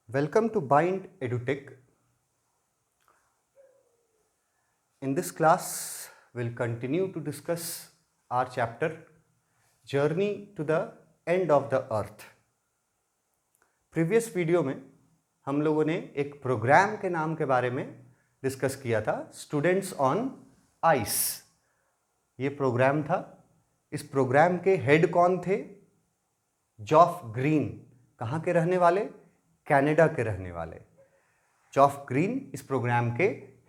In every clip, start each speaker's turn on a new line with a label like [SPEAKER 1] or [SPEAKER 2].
[SPEAKER 1] Welcome to Bind EduTech. In this class, we'll continue to discuss our chapter Journey to the End of the Earth. Previous video में हम लोगों ने एक programme के नाम के बारे में डिस्कस किया था, स्टूडेंट्स ऑन आइस। ये प्रोग्राम था। इस प्रोग्राम के हेड कौन थे? जॉफ ग्रीन। कहाँ के रहने वाले? कनाडा के रहने वाले। जॉफ ग्रीन इस प्रोग्राम के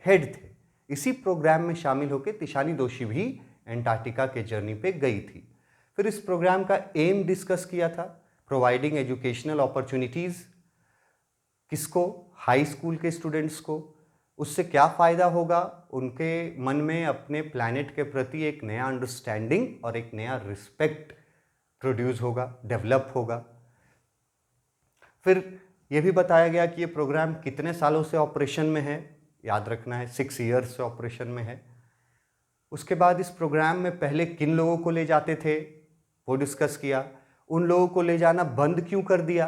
[SPEAKER 1] हेड थे। इसी प्रोग्राम में शामिल होकर तिशानी दोषी भी एंटार्क्टिका के जर्नी पे गई थी। फिर इस प्रोग्राम का एम डिस्कस किया था, प्रोवाइडिंग एजुकेशनल अपॉर्चुनिटीज़। किसको? हाई स्कूल के स्टूडेंट्स को। उससे क्या फ़ायदा होगा? उनके मन में अपने प्लैनेट के प्रति एक नया अंडरस्टैंडिंग और एक नया रिस्पेक्ट प्रोड्यूस होगा, डेवलप होगा। फिर यह भी बताया गया कि ये प्रोग्राम कितने सालों से ऑपरेशन में है। याद रखना है 6 ईयर्स से ऑपरेशन में है। उसके बाद इस प्रोग्राम में पहले किन लोगों को ले जाते थे वो डिस्कस किया। उन लोगों को ले जाना बंद क्यों कर दिया?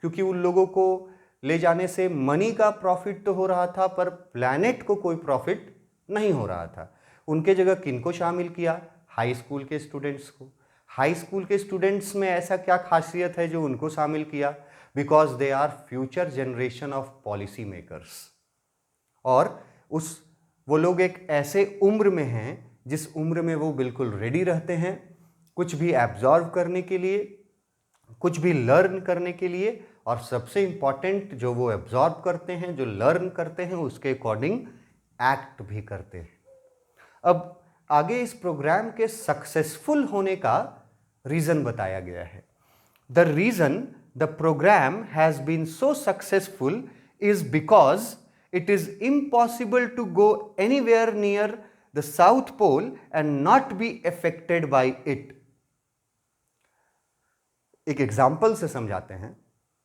[SPEAKER 1] क्योंकि उन लोगों को ले जाने से मनी का प्रॉफिट तो हो रहा था, पर प्लैनेट को कोई प्रॉफिट नहीं हो रहा था। उनके जगह किन को शामिल किया? हाई स्कूल के स्टूडेंट्स को। हाई स्कूल के स्टूडेंट्स में ऐसा क्या खासियत है जो उनको शामिल किया? Because they are future generation of policy makers. और वो लोग एक ऐसे उम्र में हैं जिस उम्र में वो बिल्कुल रेडी रहते हैं कुछ भी एब्जॉर्व करने के लिए, कुछ भी लर्न करने के लिए, और सबसे इंपॉर्टेंट जो वो एब्जॉर्व करते हैं, जो लर्न करते हैं, उसके अकॉर्डिंग एक्ट भी करते हैं। अब आगे इस प्रोग्राम के सक्सेसफुल होने का रीज़न बताया गया है। The reason the programme has been so successful is because it is impossible to go anywhere near the South Pole and not be affected by it. एक एग्जाम्पल से समझाते हैं।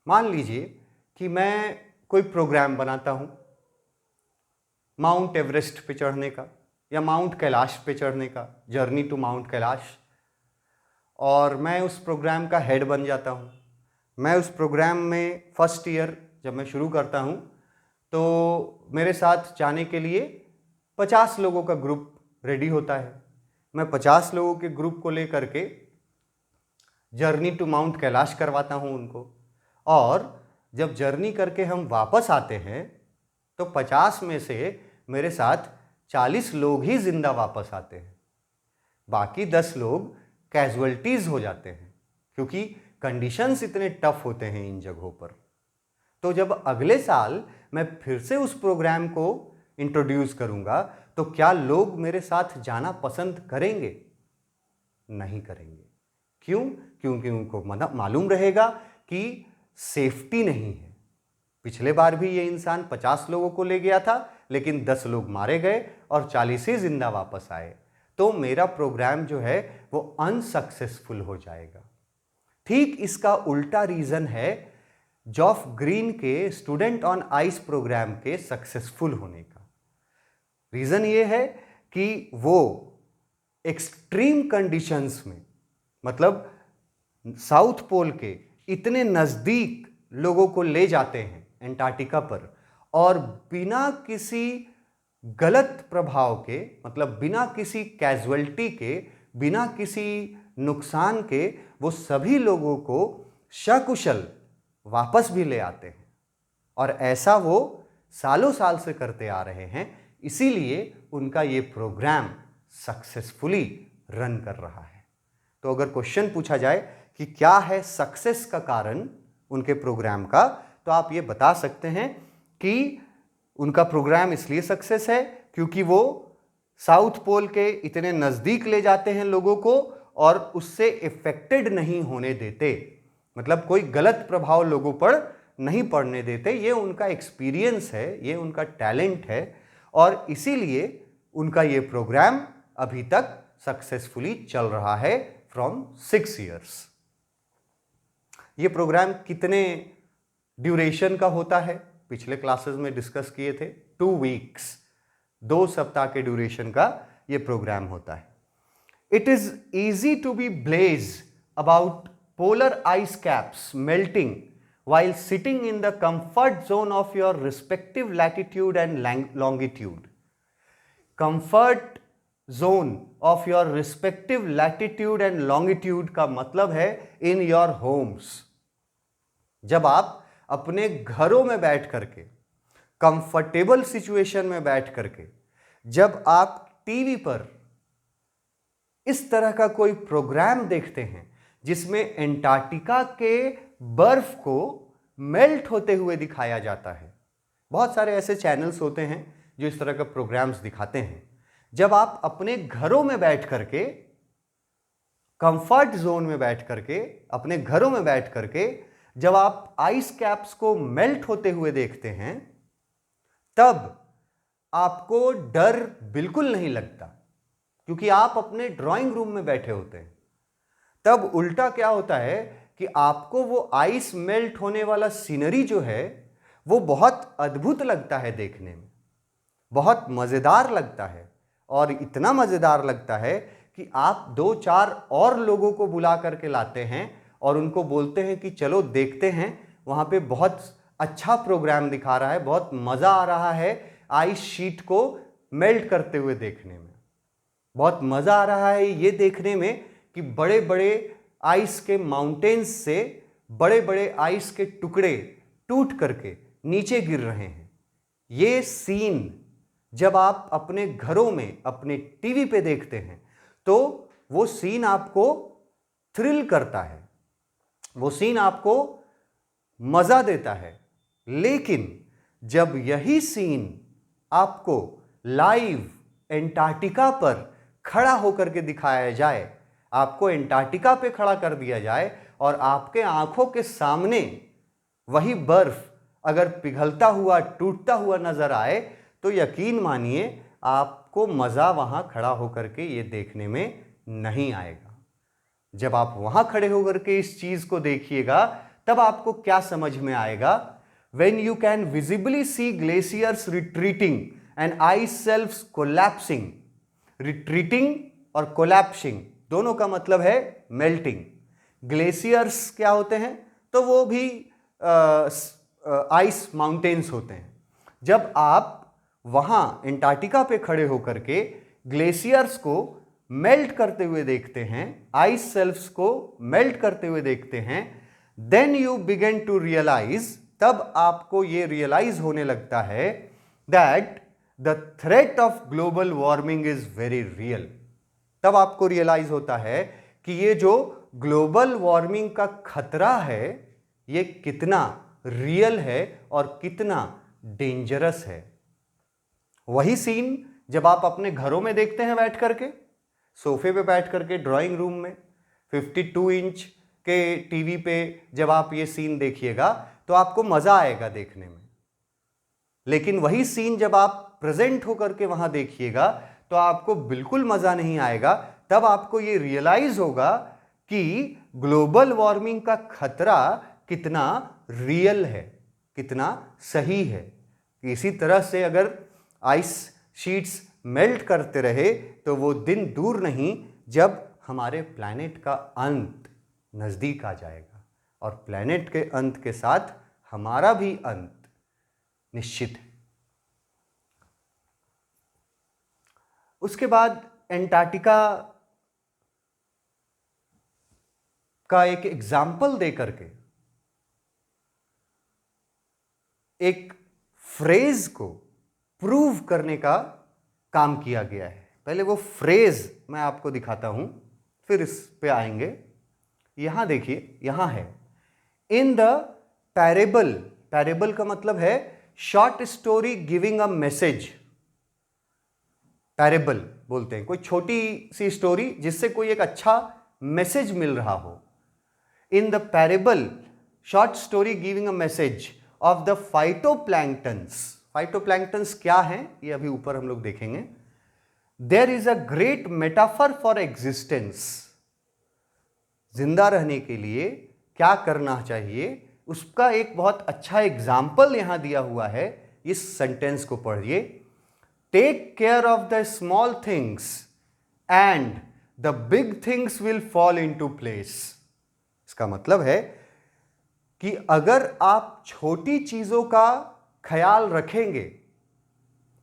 [SPEAKER 1] मान लीजिए कि मैं कोई प्रोग्राम बनाता हूं माउंट एवरेस्ट पे चढ़ने का या माउंट कैलाश पे चढ़ने का, जर्नी टू माउंट कैलाश, और मैं उस प्रोग्राम का हेड बन जाता हूं। मैं उस प्रोग्राम में फर्स्ट ईयर जब मैं शुरू करता हूं तो मेरे साथ जाने के लिए 50 लोगों का ग्रुप रेडी होता है। मैं 50 लोगों के ग्रुप को लेकर के जर्नी टू माउंट कैलाश करवाता हूं उनको, और जब जर्नी करके हम वापस आते हैं तो 50 में से मेरे साथ 40 लोग ही जिंदा वापस आते हैं। बाकी 10 लोग कैजुअल्टीज हो जाते हैं क्योंकि कंडीशंस इतने टफ होते हैं इन जगहों पर। तो जब अगले साल मैं फिर से उस प्रोग्राम को इंट्रोड्यूस करूंगा तो क्या लोग मेरे साथ जाना पसंद करेंगे? नहीं करेंगे। क्यों? क्योंकि उनको मालूम रहेगा कि सेफ्टी नहीं है। पिछले बार भी ये इंसान 50 लोगों को ले गया था, लेकिन 10 लोग मारे गए और 40 ही जिंदा वापस आए। तो मेरा प्रोग्राम जो है वो अनसक्सेसफुल हो जाएगा। ठीक इसका उल्टा रीजन है जॉफ ग्रीन के स्टूडेंट ऑन आइस प्रोग्राम के सक्सेसफुल होने का। रीजन ये है कि वो एक्सट्रीम कंडीशंस में, मतलब साउथ पोल के इतने नजदीक लोगों को ले जाते हैं एंटार्क्टिका पर, और बिना किसी गलत प्रभाव के, मतलब बिना किसी कैजुअल्टी के, बिना किसी नुकसान के, वो सभी लोगों को सकुशल वापस भी ले आते हैं। और ऐसा वो सालों साल से करते आ रहे हैं, इसीलिए उनका ये प्रोग्राम सक्सेसफुली रन कर रहा है। तो अगर क्वेश्चन पूछा जाए कि क्या है सक्सेस का कारण उनके प्रोग्राम का, तो आप ये बता सकते हैं कि उनका प्रोग्राम इसलिए सक्सेस है क्योंकि वो साउथ पोल के इतने नज़दीक ले जाते हैं लोगों को और उससे इफेक्टेड नहीं होने देते, मतलब कोई गलत प्रभाव लोगों पर नहीं पड़ने देते। ये उनका एक्सपीरियंस है, ये उनका टैलेंट है, और इसीलिए उनका ये प्रोग्राम अभी तक सक्सेसफुली चल रहा है फ्रॉम 6 ईयर्स। ये प्रोग्राम कितने ड्यूरेशन का होता है? पिछले क्लासेस में डिस्कस किए थे। 2 वीक्स, 2 सप्ताह के ड्यूरेशन का ये प्रोग्राम होता है। It is easy to be blase about polar ice caps melting while sitting in the comfort zone of your respective latitude and longitude. Comfort zone of your respective latitude and longitude का मतलब है in your homes. जब आप अपने घरों में बैठ करके, कंफर्टेबल सिचुएशन में बैठ करके, जब आप टीवी पर इस तरह का कोई प्रोग्राम देखते हैं जिसमें एंटार्क्टिका के बर्फ को मेल्ट होते हुए दिखाया जाता है, बहुत सारे ऐसे चैनल्स होते हैं जो इस तरह का प्रोग्राम्स दिखाते हैं। जब आप अपने घरों में बैठ करके, कंफर्ट जोन में बैठ करके, अपने घरों में बैठ करके जब आप आइस कैप्स को मेल्ट होते हुए देखते हैं, तब आपको डर बिल्कुल नहीं लगता, क्योंकि आप अपने ड्राइंग रूम में बैठे होते हैं। तब उल्टा क्या होता है कि आपको वो आइस मेल्ट होने वाला सीनरी जो है वो बहुत अद्भुत लगता है देखने में, बहुत मज़ेदार लगता है, और इतना मज़ेदार लगता है कि आप 2-4 और लोगों को बुला करके लाते हैं और उनको बोलते हैं कि चलो देखते हैं, वहाँ पे बहुत अच्छा प्रोग्राम दिखा रहा है, बहुत मज़ा आ रहा है आइस शीट को मेल्ट करते हुए देखने में, बहुत मज़ा आ रहा है ये देखने में कि बड़े बड़े आइस के माउंटेन्स से बड़े बड़े आइस के टुकड़े टूट करके नीचे गिर रहे हैं। ये सीन जब आप अपने घरों में अपने टीवी पे देखते हैं तो वो सीन आपको थ्रिल करता है, वो सीन आपको मज़ा देता है। लेकिन जब यही सीन आपको लाइव एंटार्क्टिका पर खड़ा होकर के दिखाया जाए, आपको एंटार्क्टिका पे खड़ा कर दिया जाए और आपके आंखों के सामने वही बर्फ अगर पिघलता हुआ, टूटता हुआ नजर आए, तो यकीन मानिए आपको मज़ा वहाँ खड़ा होकर के ये देखने में नहीं आएगा। जब आप वहाँ खड़े होकर के इस चीज़ को देखिएगा तब आपको क्या समझ में आएगा। When you can visibly see glaciers retreating and ice shelves collapsing, retreating और collapsing दोनों का मतलब है मेल्टिंग। ग्लेशियर्स क्या होते हैं? तो वो भी आइस माउंटेन्स होते हैं। जब आप वहाँ एंटार्क्टिका पे खड़े होकर के ग्लेशियर्स को मेल्ट करते हुए देखते हैं, आइस शेल्फ्स को मेल्ट करते हुए देखते हैं, then you begin to realise, तब आपको ये रियलाइज होने लगता है that the threat of global warming is very real. तब आपको रियलाइज होता है कि ये जो ग्लोबल वार्मिंग का खतरा है ये कितना रियल है और कितना डेंजरस है। वही सीन जब आप अपने घरों में देखते हैं बैठ करके, सोफे पे बैठ करके, ड्राइंग रूम में 52 इंच के टीवी पे जब आप ये सीन देखिएगा तो आपको मज़ा आएगा देखने में। लेकिन वही सीन जब आप प्रेजेंट होकर के वहाँ देखिएगा तो आपको बिल्कुल मज़ा नहीं आएगा। तब आपको ये रियलाइज होगा कि ग्लोबल वार्मिंग का खतरा कितना रियल है, कितना सही है। इसी तरह से अगर आइस शीट्स मेल्ट करते रहे तो वो दिन दूर नहीं जब हमारे प्लैनेट का अंत नज़दीक आ जाएगा, और प्लैनेट के अंत के साथ हमारा भी अंत निश्चित है। उसके बाद एंटार्क्टिका का एक एग्जाम्पल दे करके एक फ्रेज को प्रूव करने का काम किया गया है। पहले वो फ्रेज मैं आपको दिखाता हूं, फिर इस पे आएंगे। यहां देखिए, यहां है इन द पैरेबल। पैरेबल का मतलब है short story giving a message. Parable बोलते हैं कोई छोटी सी स्टोरी जिससे कोई एक अच्छा मैसेज मिल रहा हो। In the parable short story giving a message of the phytoplanktons. Phytoplanktons क्या हैं ये अभी ऊपर हम लोग देखेंगे। There is a great metaphor for existence. जिंदा रहने के लिए क्या करना चाहिए उसका एक बहुत अच्छा एग्जाम्पल यहां दिया हुआ है। इस सेंटेंस को पढ़िए। Take care of the small things and the big things will fall into place. इसका मतलब है कि अगर आप छोटी चीजों का ख्याल रखेंगे,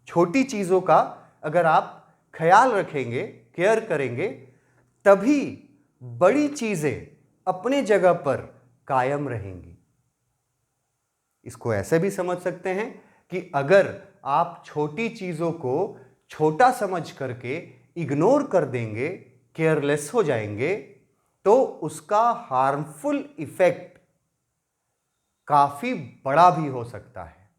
[SPEAKER 1] छोटी चीजों का अगर आप ख्याल रखेंगे, केयर करेंगे, तभी बड़ी चीजें अपने जगह पर कायम रहेंगी। इसको ऐसे भी समझ सकते हैं कि अगर आप छोटी चीजों को छोटा समझ करके इग्नोर कर देंगे, केयरलेस हो जाएंगे, तो उसका हार्मफुल इफेक्ट काफी बड़ा भी हो सकता है।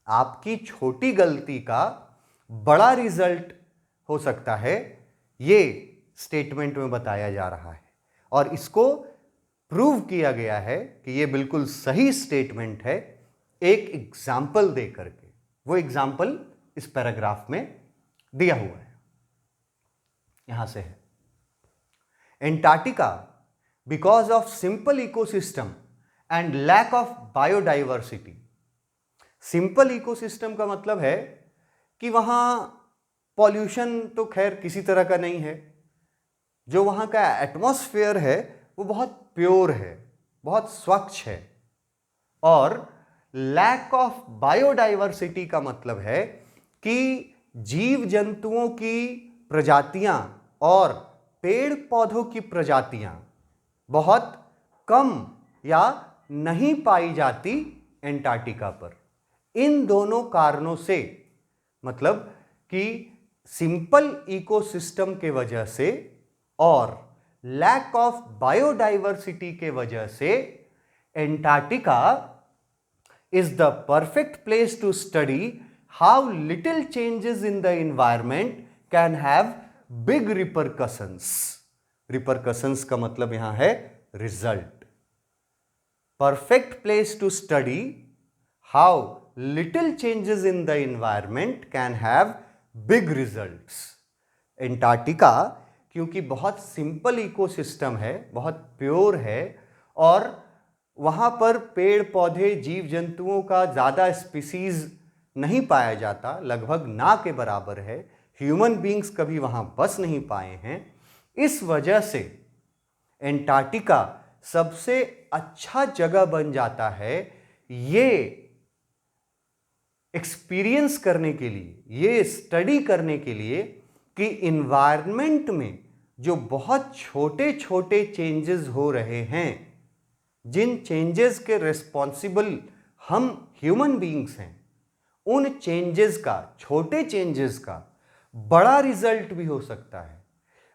[SPEAKER 1] आपकी छोटी गलती का बड़ा रिजल्ट हो सकता है, ये स्टेटमेंट में बताया जा रहा है और इसको प्रूव किया गया है कि ये बिल्कुल सही स्टेटमेंट है एक एग्जाम्पल दे करके। वो एग्जाम्पल इस पैराग्राफ में दिया हुआ है, यहां से है। Antarctica, because of simple ecosystem and lack of biodiversity. Simple ecosystem का मतलब है कि वहां पॉल्यूशन तो खैर किसी तरह का नहीं है, जो वहां का एटमॉस्फेयर है वो बहुत प्योर है, बहुत स्वच्छ है। और लैक ऑफ बायोडाइवर्सिटी का मतलब है कि जीव जंतुओं की प्रजातियां और पेड़ पौधों की प्रजातियां बहुत कम या नहीं पाई जाती एंटार्क्टिका पर। इन दोनों कारणों से, मतलब कि सिंपल इकोसिस्टम के वजह से और लैक ऑफ बायोडाइवर्सिटी के वजह से, Antarctica is the perfect place to study how little changes in the environment can have big repercussions. Repercussions का मतलब यहां है result. Perfect place to study how little changes in the environment can have big results. Antarctica क्योंकि बहुत simple ecosystem है, बहुत pure है और वहाँ पर पेड़ पौधे जीव जंतुओं का ज़्यादा स्पीसीज नहीं पाया जाता, लगभग ना के बराबर है, ह्यूमन बींग्स कभी वहाँ बस नहीं पाए हैं। इस वजह से एंटार्क्टिका सबसे अच्छा जगह बन जाता है ये एक्सपीरियंस करने के लिए, ये स्टडी करने के लिए कि इन्वायरमेंट में जो बहुत छोटे छोटे चेंजेस हो रहे हैं, जिन चेंजेस के रिस्पॉन्सिबल हम ह्यूमन बीइंग्स हैं, उन चेंजेस का, छोटे चेंजेस का बड़ा रिजल्ट भी हो सकता है,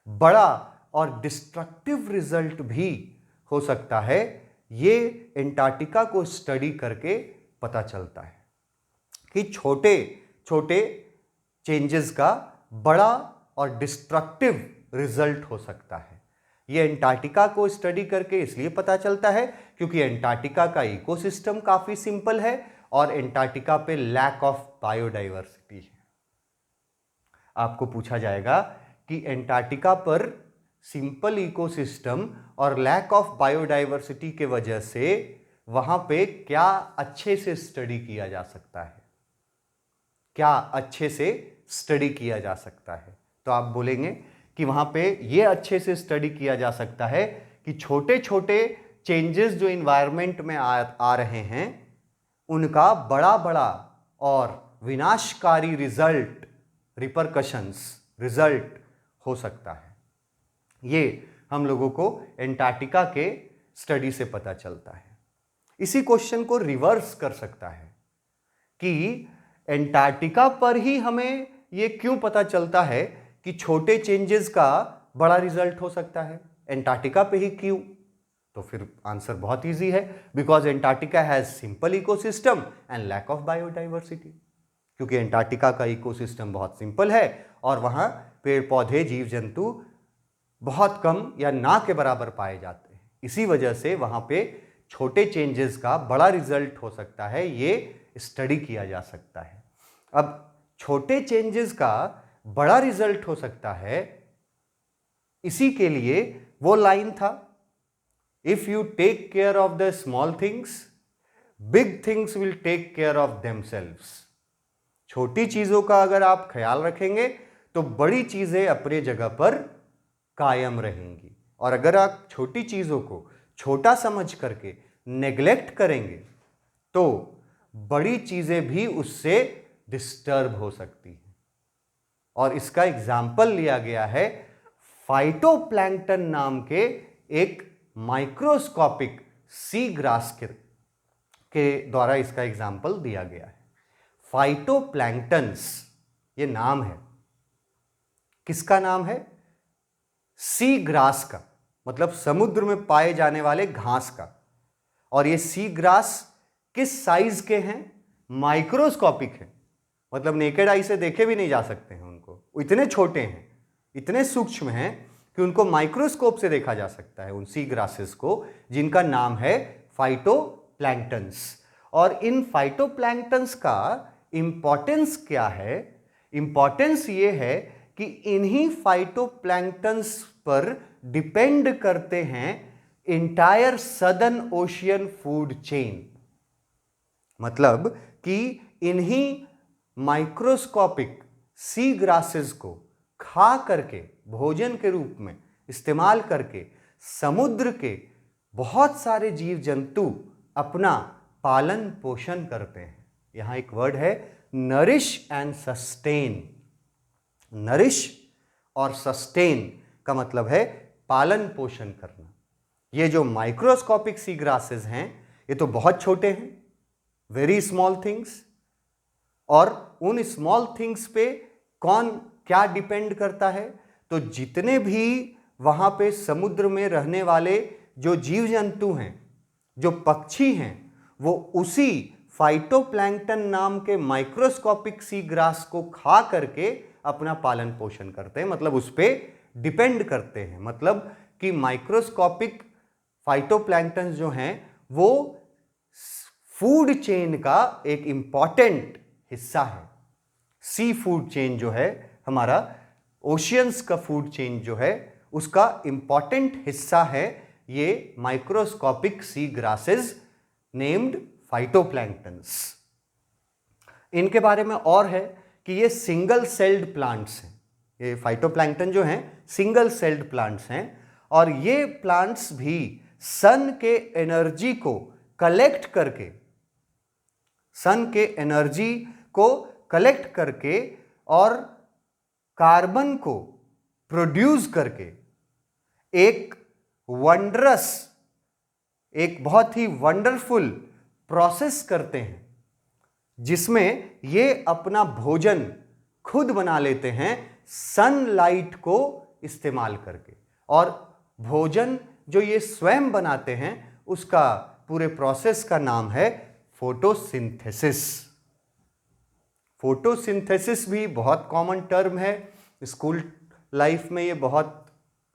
[SPEAKER 1] बड़ा और डिस्ट्रक्टिव रिजल्ट भी हो सकता है। ये एंटार्क्टिका को स्टडी करके पता चलता है कि छोटे छोटे चेंजेस का बड़ा और डिस्ट्रक्टिव रिजल्ट हो सकता है। ये एंटार्क्टिका को स्टडी करके इसलिए पता चलता है क्योंकि एंटार्क्टिका का इकोसिस्टम काफी सिंपल है और एंटार्क्टिका पे लैक ऑफ बायोडाइवर्सिटी है। आपको पूछा जाएगा कि एंटार्क्टिका पर सिंपल इकोसिस्टम और लैक ऑफ बायोडाइवर्सिटी के वजह से वहां पे क्या अच्छे से स्टडी किया जा सकता है, क्या अच्छे से स्टडी किया जा सकता है। तो आप बोलेंगे कि वहां पे ये अच्छे से स्टडी किया जा सकता है कि छोटे छोटे चेंजेस जो इन्वायरमेंट में आ रहे हैं, उनका बड़ा बड़ा और विनाशकारी रिजल्ट, रिपरकशंस, रिजल्ट हो सकता है। ये हम लोगों को एंटार्क्टिका के स्टडी से पता चलता है। इसी क्वेश्चन को रिवर्स कर सकता है कि एंटार्क्टिका पर ही हमें ये क्यों पता चलता है कि छोटे चेंजेस का बड़ा रिजल्ट हो सकता है, एंटार्क्टिका पे ही क्यों? तो फिर आंसर बहुत इजी है, because Antarctica has simple ecosystem and lack of biodiversity. क्योंकि एंटार्क्टिका का इकोसिस्टम बहुत सिंपल है और वहां पेड़ पौधे जीव जंतु बहुत कम या ना के बराबर पाए जाते हैं। इसी वजह से वहां पे छोटे चेंजेस का बड़ा रिजल्ट हो सकता है, ये स्टडी किया जा सकता है। अब छोटे चेंजेस का बड़ा रिजल्ट हो सकता है, इसी के लिए वो लाइन था, if you take care of the small things, big things will take care of themselves. छोटी चीजों का अगर आप ख्याल रखेंगे तो बड़ी चीजें अपने जगह पर कायम रहेंगी, और अगर आप छोटी चीजों को छोटा समझ करके नेग्लेक्ट करेंगे तो बड़ी चीजें भी उससे डिस्टर्ब हो सकती हैं। और इसका एग्जाम्पल लिया गया है फाइटोप्लैंक्टन नाम के एक माइक्रोस्कोपिक सी ग्रास के द्वारा इसका एग्जाम्पल दिया गया है। फाइटोप्लैंक्टन्स ये नाम है, किसका नाम है? सी ग्रास का, मतलब समुद्र में पाए जाने वाले घास का। और ये सी ग्रास किस साइज के हैं? माइक्रोस्कोपिक है, मतलब नेकेड आई से देखे भी नहीं जा सकते हैं उनको, इतने छोटे हैं, इतने सूक्ष्म हैं कि उनको माइक्रोस्कोप से देखा जा सकता है उन सी ग्रासेस को, जिनका नाम है फाइटोप्लैंक्टन्स। और इन फाइटोप्लैंक्टन्स का इंपॉर्टेंस क्या है? इंपॉर्टेंस ये है कि इन्हीं फाइटोप्लैंक्टन्स पर डिपेंड करते हैं entire southern ocean food chain. मतलब कि इन्हीं माइक्रोस्कोपिक सी ग्रासेस को खा करके, भोजन के रूप में इस्तेमाल करके समुद्र के बहुत सारे जीव जंतु अपना पालन पोषण करते हैं। यहां एक वर्ड है नरिश एंड सस्टेन। नरिश और सस्टेन का मतलब है पालन पोषण करना। ये जो माइक्रोस्कोपिक सी ग्रासेस हैं ये तो बहुत छोटे हैं, वेरी स्मॉल थिंग्स। और उन स्मॉल थिंग्स पे कौन क्या डिपेंड करता है? तो जितने भी वहां पे समुद्र में रहने वाले जो जीव जंतु हैं, जो पक्षी हैं, वो उसी फाइटोप्लैंक्टन नाम के माइक्रोस्कोपिक सी ग्रास को खा करके अपना पालन पोषण करते हैं, मतलब उस पे डिपेंड करते हैं। मतलब कि माइक्रोस्कोपिक फाइटोप्लैंक्टन जो हैं वो फूड चेन का एक इंपॉर्टेंट हिस्सा है। सी फूड चेन जो है हमारा, ओशियंस का फूड चेन जो है, उसका इंपॉर्टेंट हिस्सा है ये माइक्रोस्कोपिक सी ग्रासेस नेम्ड फाइटोप्लैंक्टन्स। इनके बारे में और है कि ये सिंगल सेल्ड प्लांट्स हैं। ये फाइटोप्लैंक्टन जो हैं सिंगल सेल्ड प्लांट्स हैं, और ये प्लांट्स भी सन के एनर्जी को कलेक्ट करके, सन के एनर्जी को कलेक्ट करके और कार्बन को प्रोड्यूस करके एक वंडरस, एक बहुत ही वंडरफुल प्रोसेस करते हैं, जिसमें ये अपना भोजन खुद बना लेते हैं सनलाइट को इस्तेमाल करके। और भोजन जो ये स्वयं बनाते हैं उसका पूरे प्रोसेस का नाम है फोटोसिंथेसिस। फोटोसिंथेसिस भी बहुत कॉमन टर्म है, स्कूल लाइफ में ये बहुत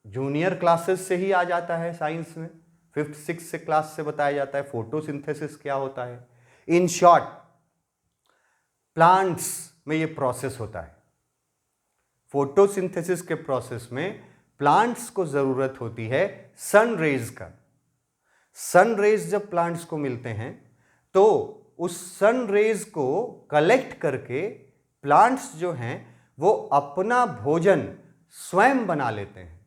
[SPEAKER 1] जूनियर क्लासेस से ही आ जाता है। साइंस में 5th 6th से क्लास से बताया जाता है फोटोसिंथेसिस क्या होता है। इन शॉर्ट, प्लांट्स में ये प्रोसेस होता है। फोटोसिंथेसिस के प्रोसेस में प्लांट्स को जरूरत होती है सन रेज का। सन रेज जब प्लांट्स को मिलते हैं तो उस सन रेज को कलेक्ट करके प्लांट्स जो हैं वो अपना भोजन स्वयं बना लेते हैं,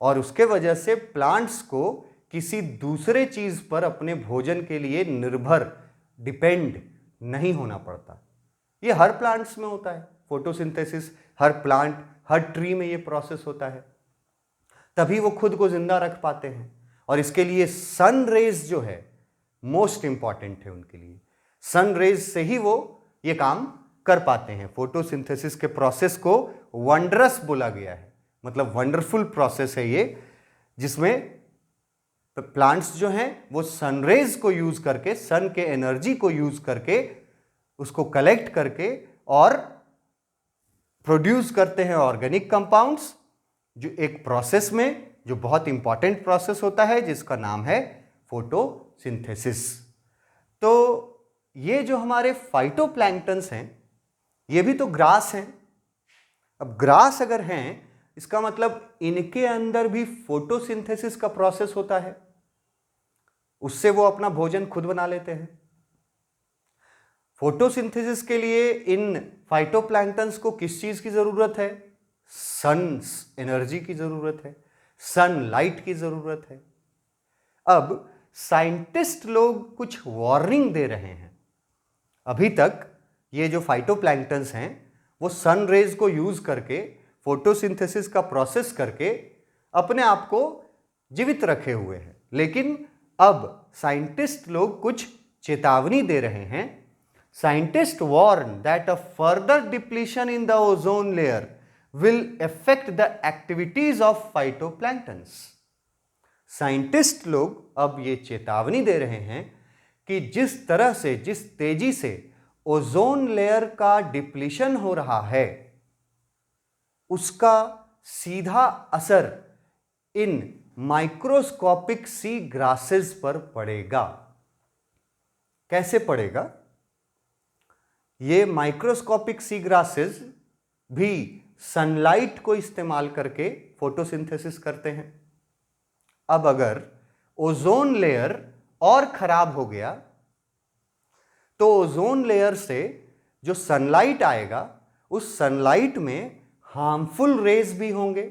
[SPEAKER 1] और उसके वजह से प्लांट्स को किसी दूसरे चीज पर अपने भोजन के लिए निर्भर, डिपेंड नहीं होना पड़ता। ये हर प्लांट्स में होता है फोटोसिंथेसिस, हर प्लांट, हर ट्री में ये प्रोसेस होता है, तभी वो खुद को जिंदा रख पाते हैं। और इसके लिए सन रेज जो है मोस्ट इंपॉर्टेंट है उनके लिए। सन रेज से ही वो ये काम कर पाते हैं। फोटोसिंथेसिस के प्रोसेस को वंडरस बोला गया है, मतलब वंडरफुल प्रोसेस है ये, जिसमें प्लांट्स जो हैं वो सन रेज को यूज करके, सन के एनर्जी को यूज करके उसको कलेक्ट करके और प्रोड्यूस करते हैं ऑर्गेनिक कंपाउंड्स, जो एक प्रोसेस में जो बहुत इंपॉर्टेंट प्रोसेस होता है जिसका नाम है फोटोसिंथेसिस। तो ये जो हमारे फाइटोप्लैंक्टन्स हैं ये भी तो ग्रास हैं। अब ग्रास अगर हैं इसका मतलब इनके अंदर भी फोटोसिंथेसिस का प्रोसेस होता है, उससे वो अपना भोजन खुद बना लेते हैं। फोटोसिंथेसिस के लिए इन फाइटोप्लैंक्टन्स को किस चीज की जरूरत है? सन एनर्जी की जरूरत है, सनलाइट की जरूरत है। अब साइंटिस्ट लोग कुछ वार्निंग दे रहे हैं। अभी तक ये जो फाइटोप्लैंक्टन्स हैं वो सन रेज को यूज करके फोटोसिंथेसिस का प्रोसेस करके अपने आप को जीवित रखे हुए हैं, लेकिन अब साइंटिस्ट लोग कुछ चेतावनी दे रहे हैं। Scientist warn that a further depletion in the ozone layer will affect the activities of phytoplanktons। Scientist लोग अब ये चेतावनी दे रहे हैं कि जिस तरह से, जिस तेजी से ओजोन लेयर का डिप्लीशन हो रहा है, उसका सीधा असर इन माइक्रोस्कोपिक सी ग्रासेस पर पड़ेगा। कैसे पड़ेगा? ये माइक्रोस्कोपिक सी ग्रासेस भी सनलाइट को इस्तेमाल करके फोटोसिंथेसिस करते हैं। अब अगर ओजोन लेयर और खराब हो गया तो ओजोन लेयर से जो सनलाइट आएगा उस सनलाइट में हार्मफुल रेज भी होंगे,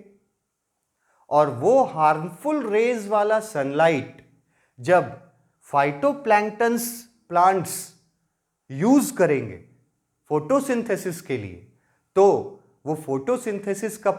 [SPEAKER 1] और वो हार्मफुल रेज वाला सनलाइट जब फाइटोप्लैंक्टन्स प्लांट्स यूज करेंगे फोटोसिंथेसिस के लिए, तो वो फोटोसिंथेसिस का